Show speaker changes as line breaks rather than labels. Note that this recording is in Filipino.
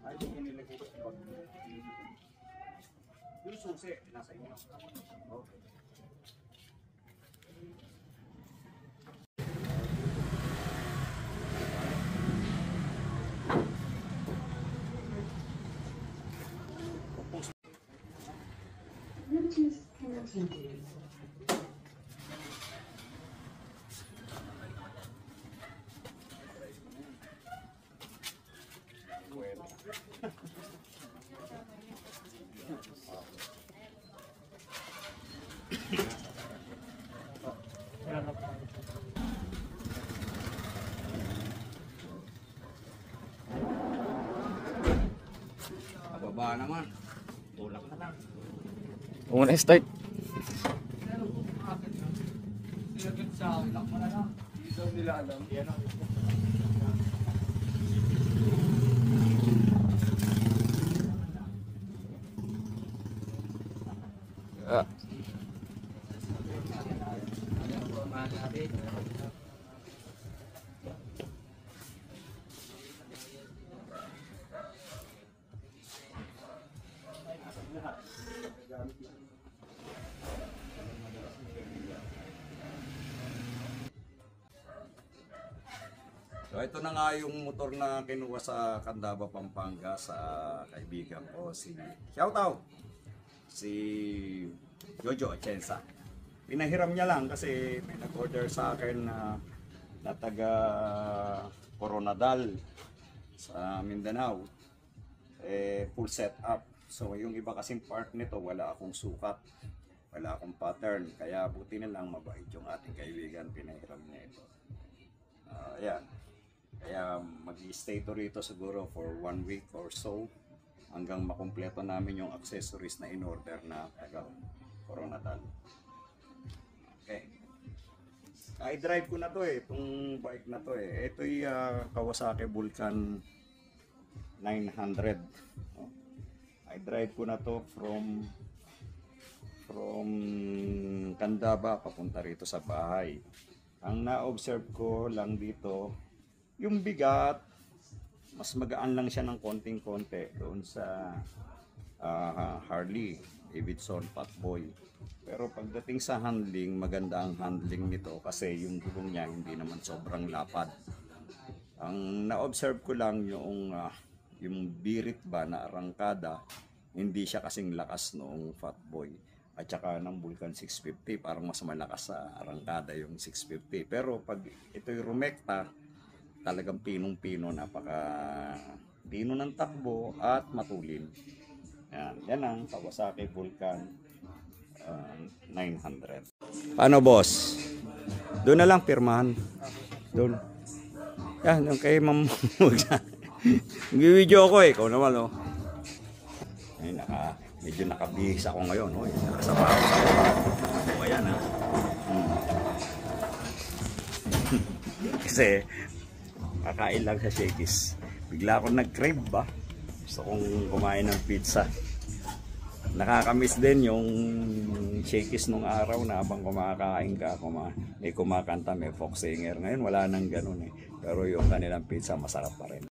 Ay, inilagay ko sa bag. Yung susi, nasa inyo. Okay.
Bluetooth connected.
Baba naman. Tulak na lang.
Kung muna start. Ah.
So ito na nga yung motor na kinuha sa Candaba, Pampanga sa kaibigan ko si shoutout si Jojo Atienza. Pinahiram niya lang kasi may nag-order sa akin na taga Coronadal sa Mindanao. Full setup. So yung iba kasing part nito wala akong sukat, wala akong pattern, kaya buti na lang mabait yung ating kaibigan, pinahiram niya ito. Ayan. Kaya mag-i-stay to rito siguro for 1 week or so hanggang makumpleto namin yung accessories na in-order na taga Coronadal. Okay. I-drive ko na to itong bike na to Ito yung Kawasaki Vulcan 900. I-drive ko na to from Candaba papunta rito sa bahay. Ang na-observe ko lang dito, yung bigat, mas magaan lang siya ng konting-konti doon sa Harley Davidson Fatboy. Pero pagdating sa handling, maganda ang handling nito kasi yung gulong niya hindi naman sobrang lapad. Ang na-observe ko lang yung birit ba na arangkada, hindi siya kasing lakas noong Fatboy. At saka ng Vulcan 650, parang mas malakas sa arangkada yung 650. Pero pag ito'y rumekta, talagang pinong-pino, napaka-pino ng takbo at matulin. Yan ang Kawasaki Vulcan 900. Paano boss? Doon na lang pirmahan. Doon. Yan, yung kay Ma'am. Nag-video ako ikaw naman Ay, medyo nakabihis ako ngayon. Nakasama ako sa ako. Ayan Kasi kakain lang sa Shakey's. Bigla akong nag-crave ba? Gusto kong kumain ng pizza. Nakakamiss din yung Shakey's nung araw na habang kumakain ka, may kumakanta, may folk singer. Ngayon wala nang ganun Pero yung kanilang pizza masarap pa rin.